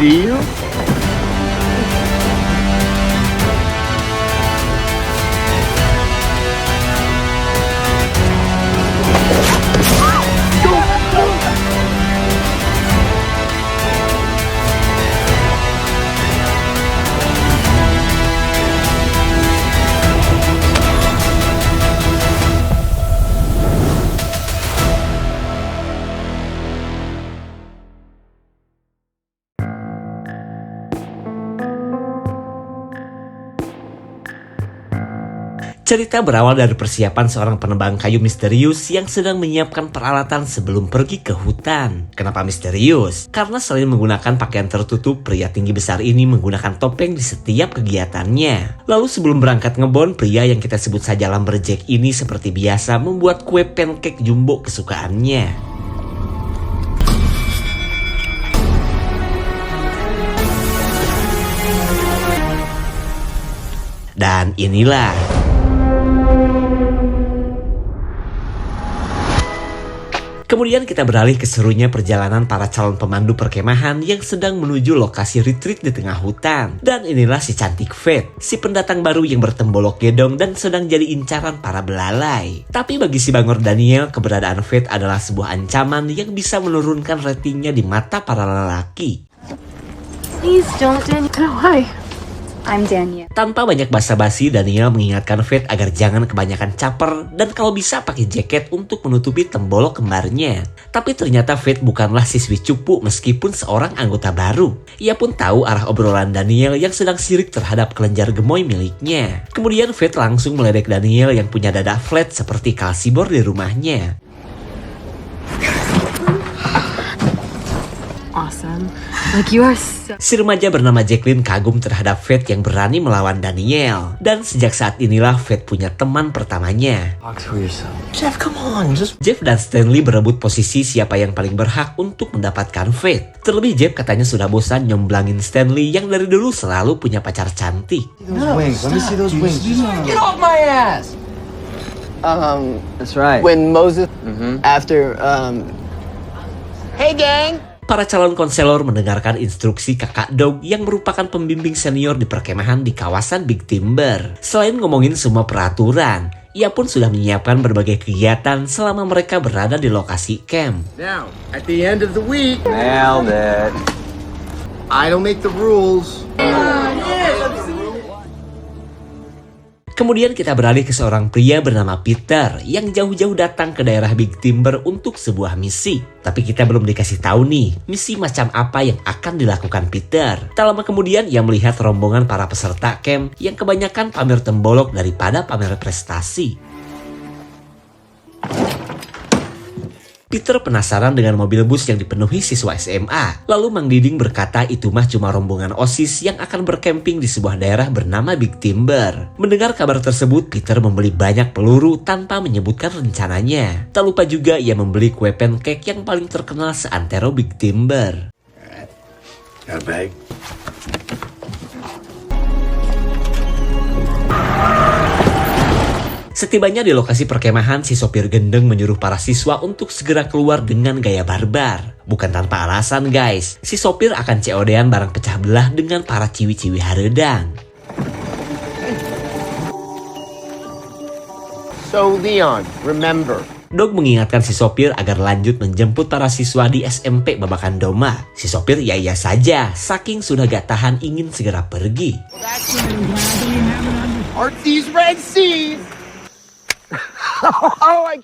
see you. Cerita berawal dari persiapan seorang penebang kayu misterius yang sedang menyiapkan peralatan sebelum pergi ke hutan. Kenapa misterius? Karena selain menggunakan pakaian tertutup, pria tinggi besar ini menggunakan topeng di setiap kegiatannya. Lalu sebelum berangkat ngebon, pria yang kita sebut saja Lumberjack ini seperti biasa membuat kue pancake jumbo kesukaannya. Dan inilah kemudian kita beralih ke serunya perjalanan para calon pemandu perkemahan yang sedang menuju lokasi retreat di tengah hutan. Dan inilah si cantik Faith, si pendatang baru yang bertembolok gedong dan sedang jadi incaran para belalai. Tapi bagi si Bangor Daniel, keberadaan Faith adalah sebuah ancaman yang bisa menurunkan ratingnya di mata para lelaki. Please don't, Daniel. Why? I'm Daniel. Tanpa banyak basa-basi, Daniel mengingatkan Faith agar jangan kebanyakan caper dan kalau bisa pakai jaket untuk menutupi tembolok kembarnya. Tapi ternyata Faith bukanlah siswi cupu meskipun seorang anggota baru. Ia pun tahu arah obrolan Daniel yang sedang sirik terhadap kelenjar gemoy miliknya. Kemudian Faith langsung meledek Daniel yang punya dada flat seperti kalsibor di rumahnya. Awesome. Like you are so... Si remaja bernama Jacqueline kagum terhadap Faith yang berani melawan Daniel. Dan sejak saat inilah Faith punya teman pertamanya. Jeff, come on, Jeff dan Stanley berebut posisi siapa yang paling berhak untuk mendapatkan Faith. Terlebih Jeff katanya sudah bosan nyomblangin Stanley yang dari dulu selalu punya pacar cantik. Those wings. Let me see those wings. Get off my ass! That's right. When Moses, after, hey gang! Para calon konselor mendengarkan instruksi kakak Dog yang merupakan pembimbing senior di perkemahan di kawasan Big Timber. Selain ngomongin semua peraturan, ia pun sudah menyiapkan berbagai kegiatan selama mereka berada di lokasi camp. Now, at the end of the week, Nailed it. I don't make the rules. Kemudian kita beralih ke seorang pria bernama Peter yang jauh-jauh datang ke daerah Big Timber untuk sebuah misi. Tapi kita belum dikasih tahu nih, misi macam apa yang akan dilakukan Peter. Tak lama kemudian ia melihat rombongan para peserta camp yang kebanyakan pamer tembolok daripada pamer prestasi. Peter penasaran dengan mobil bus yang dipenuhi siswa SMA. Lalu Mang Diding berkata itu mah cuma rombongan OSIS yang akan berkemping di sebuah daerah bernama Big Timber. Mendengar kabar tersebut, Peter membeli banyak peluru tanpa menyebutkan rencananya. Tak lupa juga ia membeli kue pancake yang paling terkenal seantero Big Timber. Got a bag? Setibanya di lokasi perkemahan, si sopir gendeng menyuruh para siswa untuk segera keluar dengan gaya barbar. Bukan tanpa alasan guys, si sopir akan COD-an barang pecah belah dengan para ciwi-ciwi haredang. So Leon, remember, Dog mengingatkan si sopir agar lanjut menjemput para siswa di SMP Babakan Doma. Si sopir iya saja, saking sudah gak tahan ingin segera pergi. aren't these Red Seas?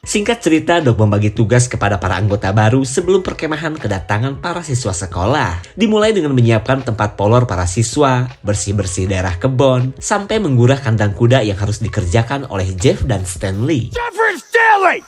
Singkat cerita, Dog membagi tugas kepada para anggota baru sebelum perkemahan kedatangan para siswa sekolah. Dimulai dengan menyiapkan tempat polor para siswa, bersih-bersih daerah kebon, sampai menggurah kandang kuda yang harus dikerjakan oleh Jeff dan Stanley. Jeffrey Stanley!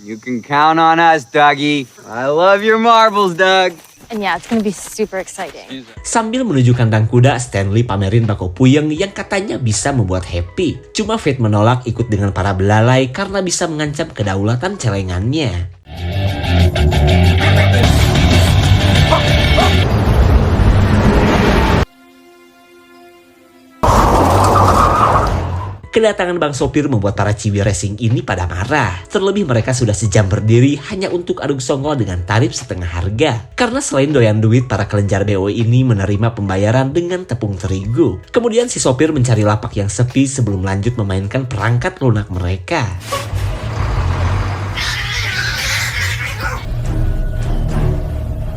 You can count on us, Dougie. I love your marbles, Doug. And yeah, it's gonna be super exciting. Sambil menuju kandang kuda, Stanley pamerin bako puyeng yang katanya bisa membuat happy. Cuma Faith menolak ikut dengan para belalai karena bisa mengancam kedaulatan celengannya. Kedatangan Bang Sopir membuat para ciwi racing ini pada marah. Terlebih mereka sudah sejam berdiri hanya untuk adu songol dengan tarif setengah harga. Karena selain doyan duit, para kelenjar BO ini menerima pembayaran dengan tepung terigu. Kemudian si sopir mencari lapak yang sepi sebelum lanjut memainkan perangkat lunak mereka.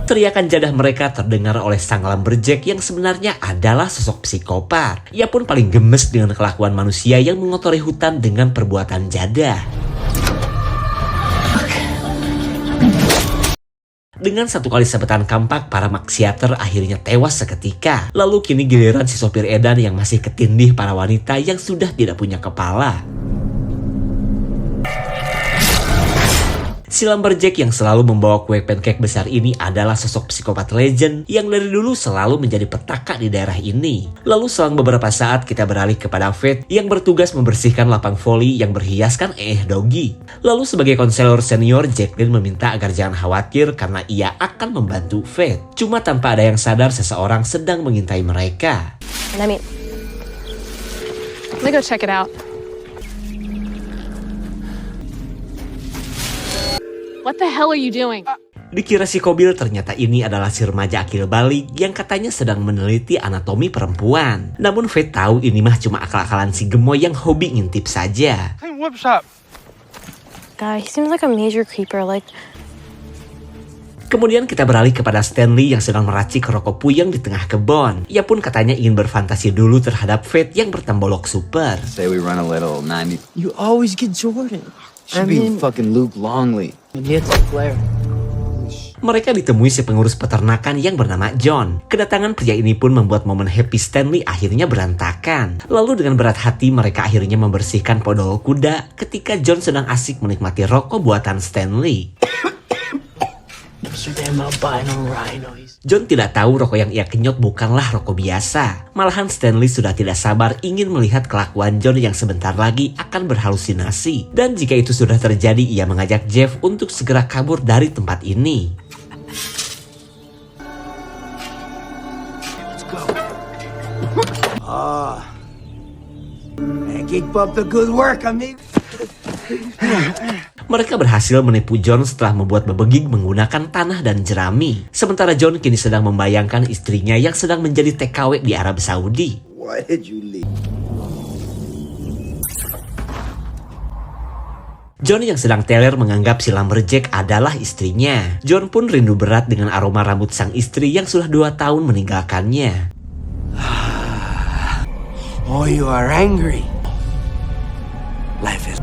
Teriakan jadah mereka terdengar oleh sang lumberjack yang sebenarnya adalah sosok psikopat. Ia pun paling gemes dengan kelakuan manusia yang mengotori hutan dengan perbuatan jadah. Dengan satu kali sabetan kampak, para maksiater akhirnya tewas seketika. Lalu kini giliran si sopir edan yang masih ketindih para wanita yang sudah tidak punya kepala. Si lumberjack yang selalu membawa kue pancake besar ini adalah sosok psikopat legend yang dari dulu selalu menjadi petaka di daerah ini. Lalu selang beberapa saat kita beralih kepada Fate yang bertugas membersihkan lapang voli yang berhiaskan Doggy. Lalu sebagai konselor senior, Jacqueline meminta agar jangan khawatir karena ia akan membantu Fate. Cuma tanpa ada yang sadar seseorang sedang mengintai mereka. Let me go check it out. What the hell are you doing? Dikira si Kobil, ternyata ini adalah si remaja akil balik yang katanya sedang meneliti anatomi perempuan. Namun Fate tahu ini mah cuma akal-akalan si gemoy yang hobi ngintip saja. Clean whip shop. God, he seems like a major creeper. Kemudian kita beralih kepada Stanley yang sedang meracik rokok puyeng di tengah kebun. Ia pun katanya ingin berfantasi dulu terhadap Fate yang bertembolok super. Say we run a little 90. You always get Jordan. Should be fucking Luke Longley. Mereka ditemui si pengurus peternakan yang bernama John. Kedatangan pria ini pun membuat momen happy Stanley akhirnya berantakan. Lalu dengan berat hati mereka akhirnya membersihkan podol kuda ketika John sedang asik menikmati rokok buatan Stanley. John tidak tahu rokok yang ia kenyot bukanlah rokok biasa. Malahan Stanley sudah tidak sabar ingin melihat kelakuan John yang sebentar lagi akan berhalusinasi. Dan jika itu sudah terjadi, ia mengajak Jeff untuk segera kabur dari tempat ini. Keep up the good work, amigo. Mereka berhasil menipu John setelah membuat bebegik menggunakan tanah dan jerami. Sementara John kini sedang membayangkan istrinya yang sedang menjadi TKW di Arab Saudi. Why did you leave? John yang sedang teler menganggap si lumberjack adalah istrinya. John pun rindu berat dengan aroma rambut sang istri yang sudah 2 tahun meninggalkannya. Oh, you are angry. Life is...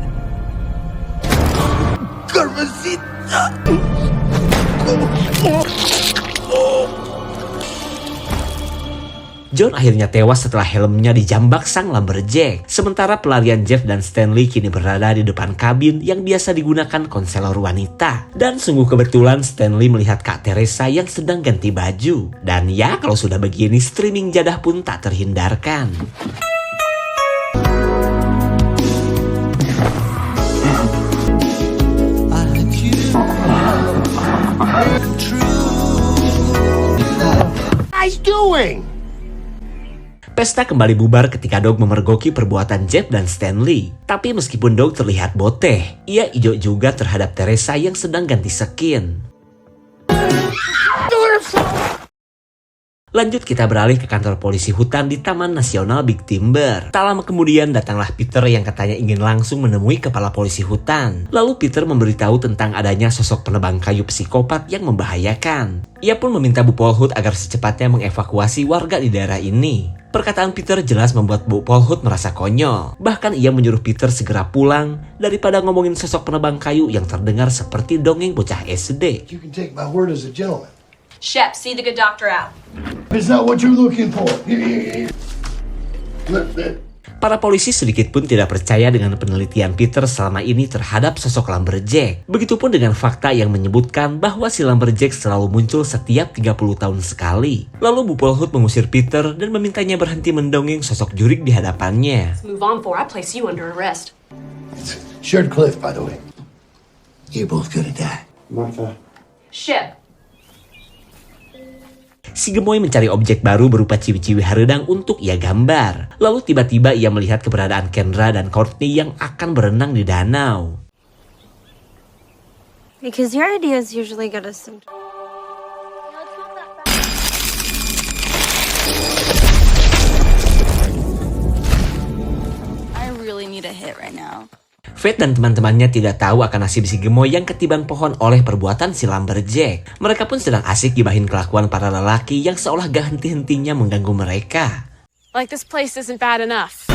John akhirnya tewas setelah helmnya dijambak sang lumberjack. Sementara pelarian Jeff dan Stanley kini berada di depan kabin yang biasa digunakan konselor wanita. Dan sungguh kebetulan Stanley melihat Kak Teresa yang sedang ganti baju. Dan ya, kalau sudah begini streaming jadah pun tak terhindarkan. Doing? Pesta kembali bubar ketika Dog memergoki perbuatan Jeff dan Stanley. Tapi meskipun Dog terlihat boteh, ia ijo juga terhadap Teresa yang sedang ganti skin. Lanjut kita beralih ke kantor polisi hutan di Taman Nasional Big Timber. Tak lama kemudian datanglah Peter yang katanya ingin langsung menemui kepala polisi hutan. Lalu Peter memberitahu tentang adanya sosok penebang kayu psikopat yang membahayakan. Ia pun meminta Bu Polhood agar secepatnya mengevakuasi warga di daerah ini. Perkataan Peter jelas membuat Bu Polhood merasa konyol. Bahkan ia menyuruh Peter segera pulang daripada ngomongin sosok penebang kayu yang terdengar seperti dongeng bocah SD. You can take my word as a gentleman. Shep, see the good doctor out. Is that what you're looking for? Here. Look, Para polisi sedikit pun tidak percaya dengan penelitian Peter selama ini terhadap sosok lumberjack. Begitupun dengan fakta yang menyebutkan bahwa si lumberjack selalu muncul setiap 30 tahun sekali. Lalu Bu Polhood mengusir Peter dan memintanya berhenti mendongeng sosok jurik di hadapannya. Move on, for I place you under arrest. Shared cliff, by the way. You're both gonna die. Shep. Si Si gemoy mencari objek baru berupa ciwi-ciwi harudang untuk ia gambar. Lalu tiba-tiba ia melihat keberadaan Kendra dan Courtney yang akan berenang di danau. Because your ideas usually get us some. I really need a hit right now. Faith dan teman-temannya tidak tahu akan nasib si gemoy yang ketiban pohon oleh perbuatan si lumberjack. Mereka pun sedang asik gibahin kelakuan para lelaki yang seolah gak henti-hentinya mengganggu mereka. Like this place isn't bad enough.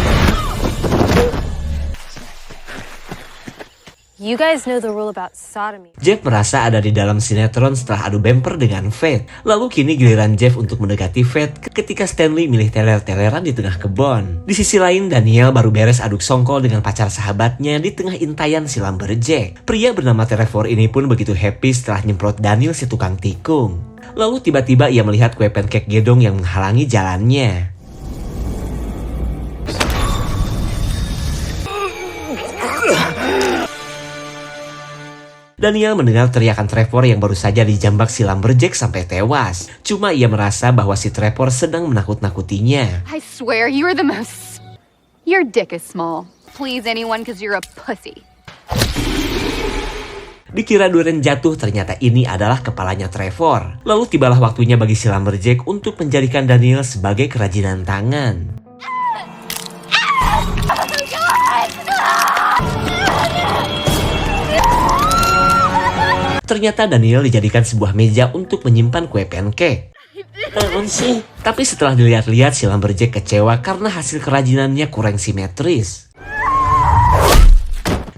You guys know the rule about sodomy. Jeff merasa ada di dalam sinetron setelah adu bemper dengan Faith. Lalu kini giliran Jeff untuk mendekati Faith ketika Stanley milih teler-teleran di tengah kebon. Di sisi lain, Daniel baru beres aduk songkol dengan pacar sahabatnya di tengah intayan si lumberjack. Pria bernama Trevor ini pun begitu happy setelah nyemprot Daniel si tukang tikung. Lalu tiba-tiba ia melihat kue pancake gedong yang menghalangi jalannya. Daniel mendengar teriakan Trevor yang baru saja dijambak si lumberjack sampai tewas. Cuma ia merasa bahwa si Trevor sedang menakut-nakutinya. I swear you're the most. Your dick is small. Please anyone cause you're a pussy. Dikira durian jatuh, ternyata ini adalah kepalanya Trevor. Lalu tibalah waktunya bagi si lumberjack untuk menjadikan Daniel sebagai kerajinan tangan. Ternyata Daniel dijadikan sebuah meja untuk menyimpan kue pancake. Tapi setelah dilihat-lihat, si lumberjack kecewa karena hasil kerajinannya kurang simetris.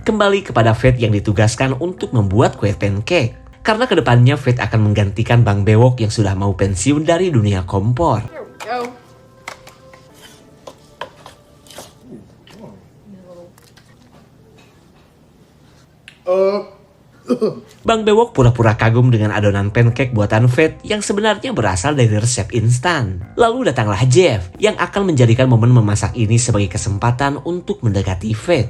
Kembali kepada Faith yang ditugaskan untuk membuat kue pancake. Karena kedepannya Faith akan menggantikan Bang Bewok yang sudah mau pensiun dari dunia kompor. Bang Bewok pura-pura kagum dengan adonan pancake buatan Faith yang sebenarnya berasal dari resep instan. Lalu datanglah Jeff yang akan menjadikan momen memasak ini sebagai kesempatan untuk mendekati Faith.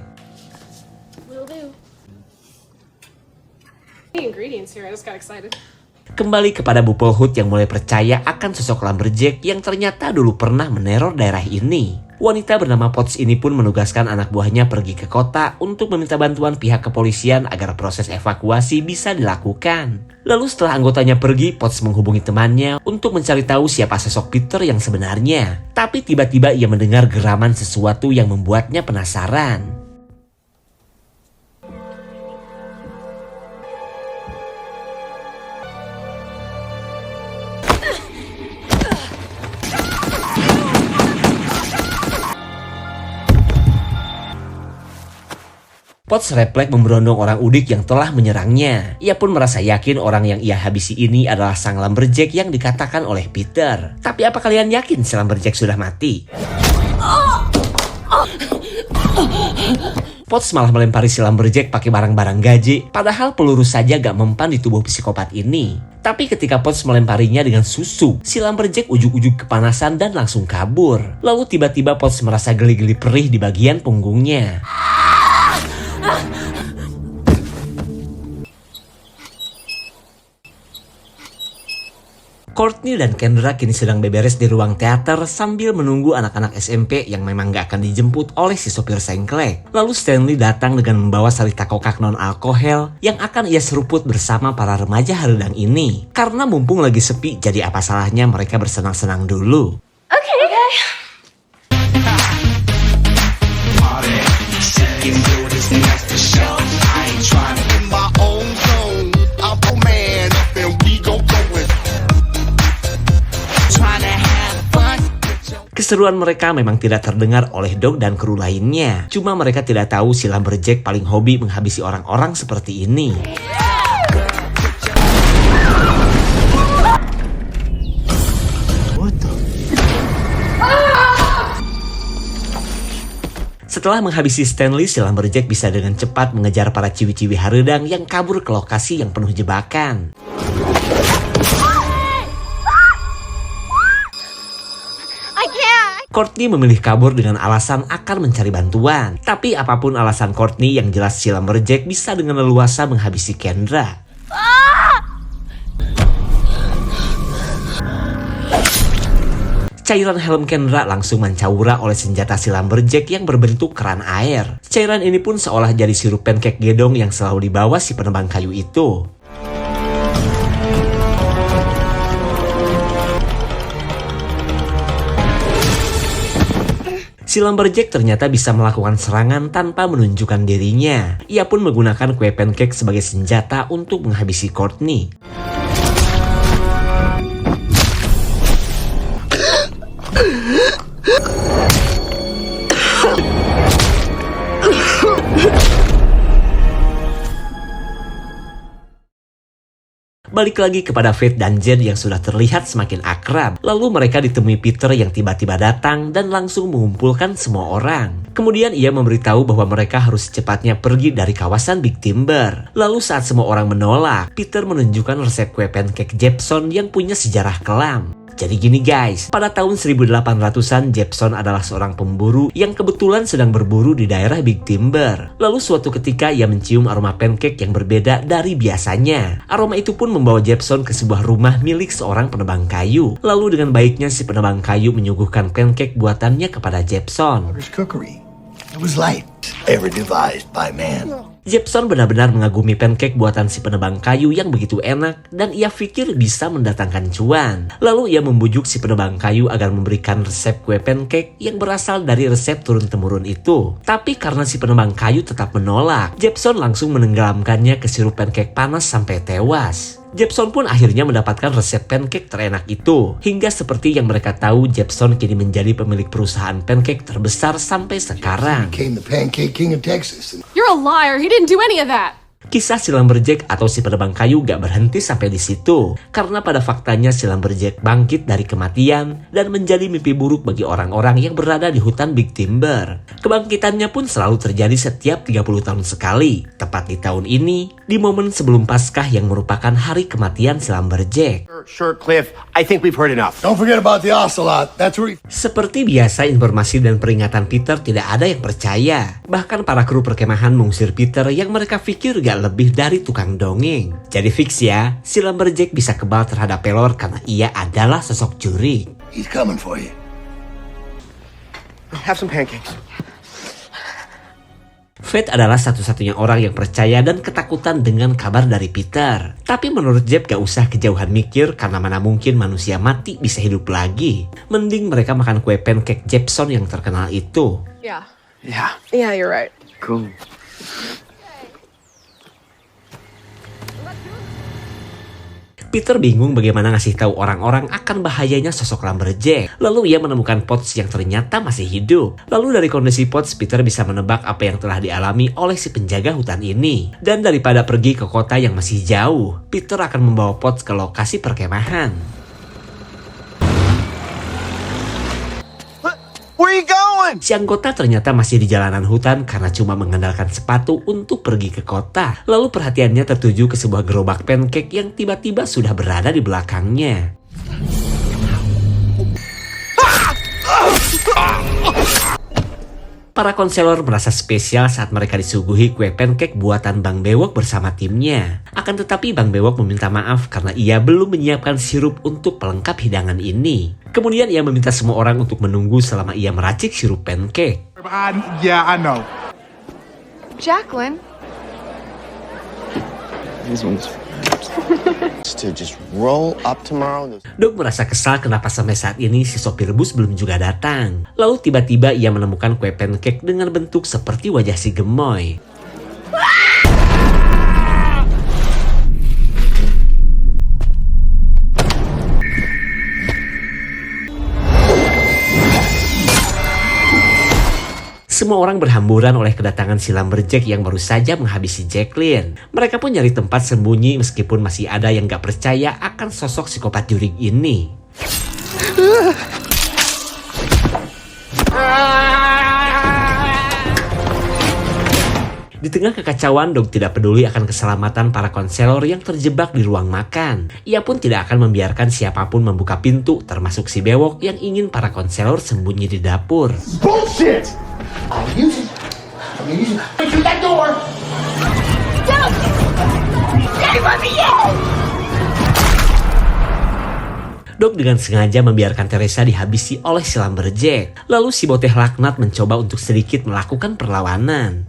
Kembali kepada Bu Polhood yang mulai percaya akan sosok lumberjack yang ternyata dulu pernah meneror daerah ini. Wanita bernama Potts ini pun menugaskan anak buahnya pergi ke kota untuk meminta bantuan pihak kepolisian agar proses evakuasi bisa dilakukan. Lalu setelah anggotanya pergi, Potts menghubungi temannya untuk mencari tahu siapa sosok Peter yang sebenarnya. Tapi tiba-tiba ia mendengar geraman sesuatu yang membuatnya penasaran. Potts refleks memberondong orang udik yang telah menyerangnya. Ia pun merasa yakin orang yang ia habisi ini adalah sang lumberjack yang dikatakan oleh Peter. Tapi apa kalian yakin si lumberjack sudah mati? Potts malah melempari si lumberjack pakai barang-barang gaji, padahal peluru saja gak mempan di tubuh psikopat ini. Tapi ketika Potts melemparinya dengan susu, si lumberjack ujuk-ujuk kepanasan dan langsung kabur. Lalu tiba-tiba Potts merasa geli-geli perih di bagian punggungnya. Courtney dan Kendra kini sedang beberes di ruang teater sambil menunggu anak-anak SMP yang memang gak akan dijemput oleh si sopir sengklek. Lalu Stanley datang dengan membawa salita kokak non-alkohol yang akan ia seruput bersama para remaja harudang ini. Karena mumpung lagi sepi, jadi apa salahnya mereka bersenang-senang dulu. Okay. Keseruan mereka memang tidak terdengar oleh Dog dan kru lainnya. Cuma mereka tidak tahu si lumberjack paling hobi menghabisi orang-orang seperti ini. Setelah menghabisi Stanley, si lumberjack bisa dengan cepat mengejar para ciwi-ciwi harudang yang kabur ke lokasi yang penuh jebakan. Courtney memilih kabur dengan alasan akan mencari bantuan. Tapi apapun alasan Courtney, yang jelas si lumberjack bisa dengan leluasa menghabisi Kendra. Cairan helm Kendra langsung mencaura oleh senjata si Lumberjack yang berbentuk keran air. Cairan ini pun seolah jadi sirup pancake gedong yang selalu dibawa si penebang kayu itu. Si Lumberjack ternyata bisa melakukan serangan tanpa menunjukkan dirinya. Ia pun menggunakan kue pancake sebagai senjata untuk menghabisi Courtney. Balik lagi kepada Faith dan Jen yang sudah terlihat semakin akrab. Lalu mereka ditemui Peter yang tiba-tiba datang dan langsung mengumpulkan semua orang. Kemudian ia memberitahu bahwa mereka harus secepatnya pergi dari kawasan Big Timber. Lalu saat semua orang menolak, Peter menunjukkan resep kue pancake Jepson yang punya sejarah kelam. Jadi gini guys, pada tahun 1800-an Jepson adalah seorang pemburu yang kebetulan sedang berburu di daerah Big Timber. Lalu suatu ketika ia mencium aroma pancake yang berbeda dari biasanya. Aroma itu pun membawa Jepson ke sebuah rumah milik seorang penebang kayu. Lalu dengan baiknya si penebang kayu menyuguhkan pancake buatannya kepada Jepson. Cookery. It was light, ever devised by man. Jepson benar-benar mengagumi pancake buatan si penebang kayu yang begitu enak dan ia pikir bisa mendatangkan cuan. Lalu ia membujuk si penebang kayu agar memberikan resep kue pancake yang berasal dari resep turun-temurun itu. Tapi karena si penebang kayu tetap menolak, Jepson langsung menenggelamkannya ke sirup pancake panas sampai tewas. Jepson pun akhirnya mendapatkan resep pancake terenak itu. Hingga seperti yang mereka tahu, Jepson kini menjadi pemilik perusahaan pancake terbesar sampai sekarang. Became the pancake king of Texas. You're a liar. He didn't do any of that. Kisah si Lumberjack atau si penebang kayu gak berhenti sampai di situ. Karena pada faktanya si Lumberjack bangkit dari kematian dan menjadi mimpi buruk bagi orang-orang yang berada di hutan Big Timber. Kebangkitannya pun selalu terjadi setiap 30 tahun sekali. Tepat di tahun ini, di momen sebelum Paskah yang merupakan hari kematian si Lumberjack. Sure, Cliff. I think we've heard enough. Don't forget about the ocelot. That's where Seperti biasa, informasi dan peringatan Peter tidak ada yang percaya. Bahkan para kru perkemahan mengusir Peter yang mereka pikir gak lebih dari tukang dongeng. Jadi fix ya, si Lumberjack bisa kebal terhadap Pelor karena ia adalah sosok juri. he's coming for you. Have some pancakes. Faith adalah satu-satunya orang yang percaya dan ketakutan dengan kabar dari Peter. Tapi menurut Jeb gak usah kejauhan mikir karena mana mungkin manusia mati bisa hidup lagi. Mending mereka makan kue pancake Jepson yang terkenal itu. Yeah. Yeah. Yeah, you're right. Cool. Peter bingung bagaimana ngasih tahu orang-orang akan bahayanya sosok Lumberjack. Lalu ia menemukan Potts yang ternyata masih hidup. Lalu dari kondisi Potts, Peter bisa menebak apa yang telah dialami oleh si penjaga hutan ini. Dan daripada pergi ke kota yang masih jauh, Peter akan membawa Potts ke lokasi perkemahan. Where are you going? Si anggota ternyata masih di jalanan hutan karena cuma mengandalkan sepatu untuk pergi ke kota. Lalu perhatiannya tertuju ke sebuah gerobak pancake yang tiba-tiba sudah berada di belakangnya. Para konselor merasa spesial saat mereka disuguhi kue pancake buatan Bang Bewok bersama timnya. Akan tetapi Bang Bewok meminta maaf karena ia belum menyiapkan sirup untuk pelengkap hidangan ini. Kemudian ia meminta semua orang untuk menunggu selama ia meracik sirup pancake. Yeah, I know. Jacqueline. These ones. To just roll up tomorrow. Doug merasa kesal kenapa sampai saat ini si sopir bus belum juga datang. Lalu tiba-tiba ia menemukan kue pancake dengan bentuk seperti wajah si gemoy. Semua orang berhamburan oleh kedatangan si Lumberjack yang baru saja menghabisi Jacqueline. Mereka pun nyari tempat sembunyi meskipun masih ada yang gak percaya akan sosok psikopat jurig ini. Di tengah kekacauan, Doug tidak peduli akan keselamatan para konselor yang terjebak di ruang makan. Ia pun tidak akan membiarkan siapapun membuka pintu, termasuk si Bewok yang ingin para konselor sembunyi di dapur. Bullshit! I'm using Shoot that door! Dog dengan sengaja membiarkan Teresa dihabisi oleh si Lumberjack. Lalu si bocah laknat mencoba untuk sedikit melakukan perlawanan.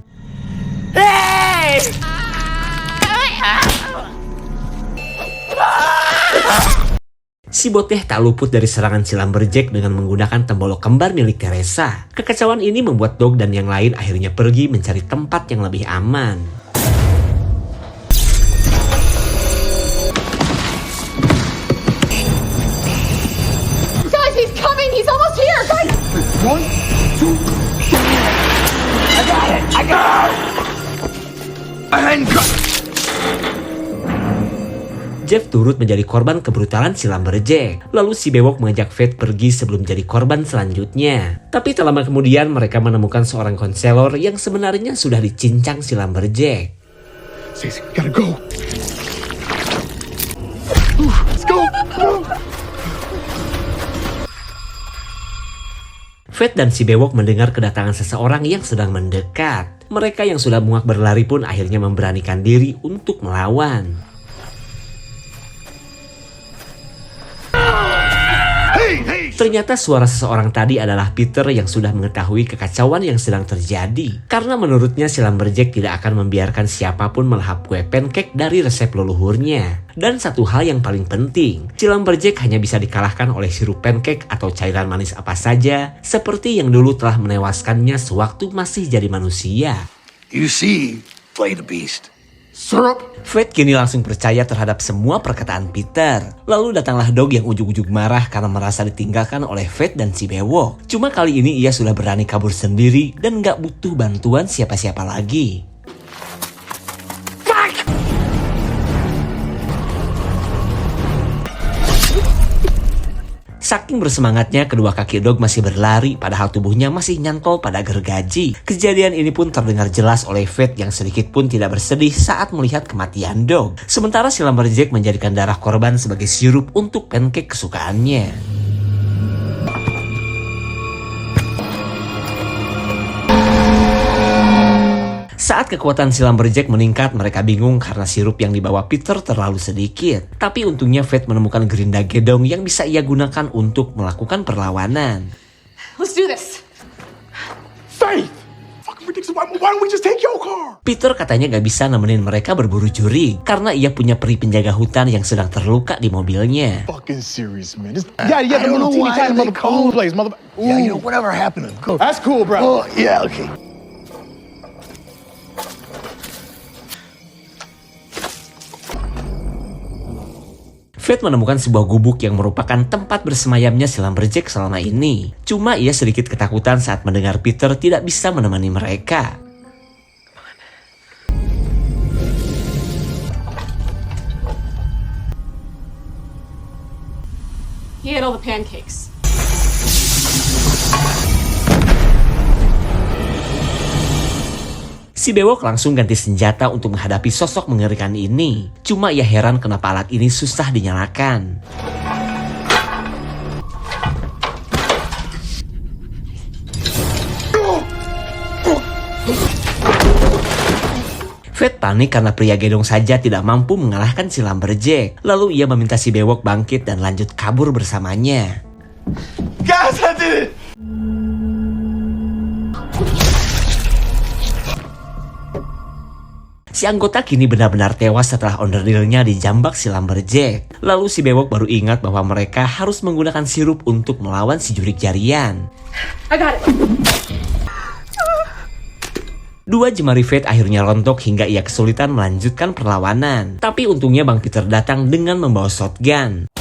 Si bocah tak luput dari serangan si Lumberjack dengan menggunakan tembolok kembar milik Teresa. Kekacauan ini membuat Dog dan yang lain akhirnya pergi mencari tempat yang lebih aman. Jeff turut menjadi korban kebrutalan si Lumberjack. Lalu si bewok mengajak Fate pergi sebelum jadi korban selanjutnya. Tapi tak lama kemudian mereka menemukan seorang konselor yang sebenarnya sudah dicincang si Lumberjack. Stacey, gotta go. Let's go. Fate dan si bewok mendengar kedatangan seseorang yang sedang mendekat. Mereka yang sudah muak berlari pun akhirnya memberanikan diri untuk melawan. Ternyata suara seseorang tadi adalah Peter yang sudah mengetahui kekacauan yang sedang terjadi. Karena menurutnya si Lumberjack tidak akan membiarkan siapapun melahap kue pancake dari resep leluhurnya. Dan satu hal yang paling penting, si Lumberjack hanya bisa dikalahkan oleh sirup pancake atau cairan manis apa saja, seperti yang dulu telah menewaskannya sewaktu masih jadi manusia. You see, play the beast. Syrup. Fate kini langsung percaya terhadap semua perkataan Peter. Lalu datanglah Dog yang ujug-ujug marah karena merasa ditinggalkan oleh Fate dan si bewok. Cuma kali ini ia sudah berani kabur sendiri dan gak butuh bantuan siapa-siapa lagi. Saking bersemangatnya, kedua kaki Dog masih berlari padahal tubuhnya masih nyantol pada gergaji. Kejadian ini pun terdengar jelas oleh Fate yang sedikit pun tidak bersedih saat melihat kematian Dog. Sementara si Lumberjack menjadikan darah korban sebagai sirup untuk pancake kesukaannya. Saat kekuatan si Lumberjack meningkat, mereka bingung karena sirup yang dibawa Peter terlalu sedikit. Tapi untungnya Fate menemukan gerinda gedong yang bisa ia gunakan untuk melakukan perlawanan. Let's do this. Faith! Fucking ridiculous. Why don't we just take your car? Peter katanya gak bisa nemenin mereka berburu juri karena ia punya peri penjaga hutan yang sedang terluka di mobilnya. Fucking serious, man. Yeah, the little teeny tiny mother place, mother. Yeah, you know, whatever happened to him. Cool. That's cool, bro. Oh, yeah, okay. Fate menemukan sebuah gubuk yang merupakan tempat bersemayamnya si Lumberjack selama ini. Cuma ia sedikit ketakutan saat mendengar Peter tidak bisa menemani mereka. He ate all the pancakes. Si bewok langsung ganti senjata untuk menghadapi sosok mengerikan ini. Cuma ia heran kenapa alat ini susah dinyalakan. Fate panik karena pria gedong saja tidak mampu mengalahkan si Lumberjack. Lalu ia meminta si bewok bangkit dan lanjut kabur bersamanya. Guys, I did it! Si anggota kini benar-benar tewas setelah onderdilnya dijambak si Lumberjack. Lalu si bewok baru ingat bahwa mereka harus menggunakan sirup untuk melawan si jurik jarian. I got it. Dua jemari Fate akhirnya rontok hingga ia kesulitan melanjutkan perlawanan. Tapi untungnya Bang Peter datang dengan membawa shotgun.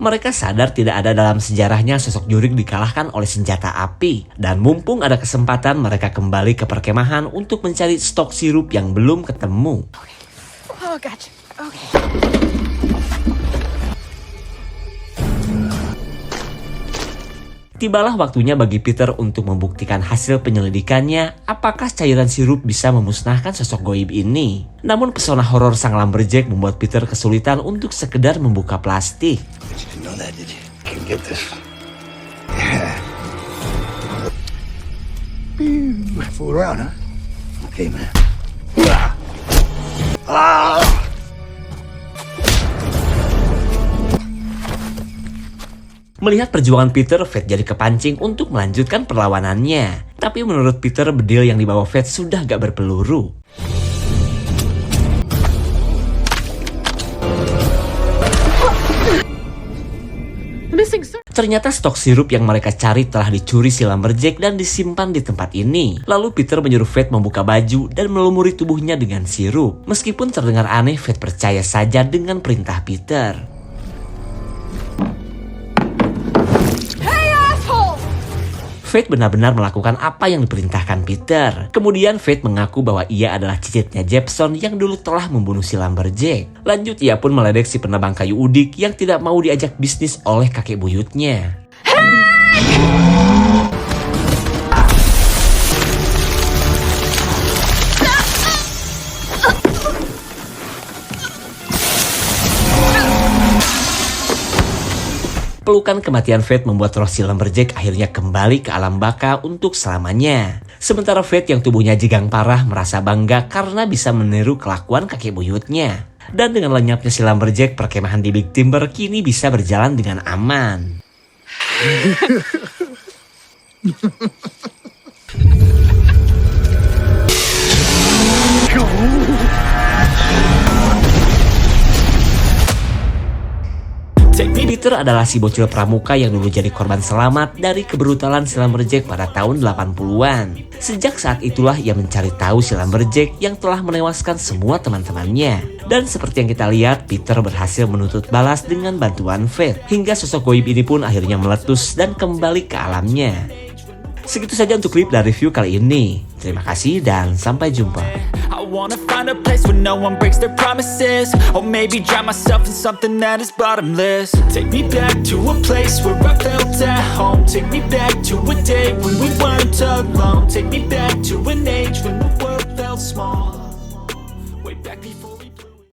Mereka sadar tidak ada dalam sejarahnya sosok jurik dikalahkan oleh senjata api. Dan mumpung ada kesempatan, mereka kembali ke perkemahan untuk mencari stok sirup yang belum ketemu. Oh, gotcha. Okay. Tibalah waktunya bagi Peter untuk membuktikan hasil penyelidikannya apakah cairan sirup bisa memusnahkan sosok goib ini. Namun pesona horor sang Lumberjack membuat Peter kesulitan untuk sekedar membuka plastik. You didn't know that, did you? Can get this. Yeah. Fool around, huh? Okay, man. Melihat perjuangan Peter, Fate jadi kepancing untuk melanjutkan perlawanannya. Tapi menurut Peter, bedil yang dibawa Fate sudah gak berpeluru. Ternyata stok sirup yang mereka cari telah dicuri si Lumberjack dan disimpan di tempat ini. Lalu Peter menyuruh Fate membuka baju dan melumuri tubuhnya dengan sirup. Meskipun terdengar aneh, Fate percaya saja dengan perintah Peter. Fate benar-benar melakukan apa yang diperintahkan Peter. Kemudian Fate mengaku bahwa ia adalah cicitnya Jepson yang dulu telah membunuh si Lumberjack. Lanjut, ia pun meledek si penebang kayu udik yang tidak mau diajak bisnis oleh kakek buyutnya. Pelukan kematian Fate membuat roh si Lumberjack akhirnya kembali ke alam baka untuk selamanya. Sementara Fate yang tubuhnya jegang parah merasa bangga karena bisa meniru kelakuan kakek buyutnya. Dan dengan lenyapnya si Lumberjack, perkemahan di Big Timber kini bisa berjalan dengan aman. Peter adalah si bocil pramuka yang dulu jadi korban selamat dari kebrutalan si Lumberjack pada tahun 80-an. Sejak saat itulah ia mencari tahu si Lumberjack yang telah menewaskan semua teman-temannya. Dan seperti yang kita lihat, Peter berhasil menuntut balas dengan bantuan Fate. Hingga sosok goib ini pun akhirnya meletus dan kembali ke alamnya. Segitu saja untuk klip dan review kali ini. Terima kasih dan sampai jumpa. I wanna find a place where no one breaks their promises, or maybe drown myself in something that is bottomless. Take me back to a place where I felt at home. Take me back to a day when we weren't alone. Take me back to an age when the world felt small. Way back before we blew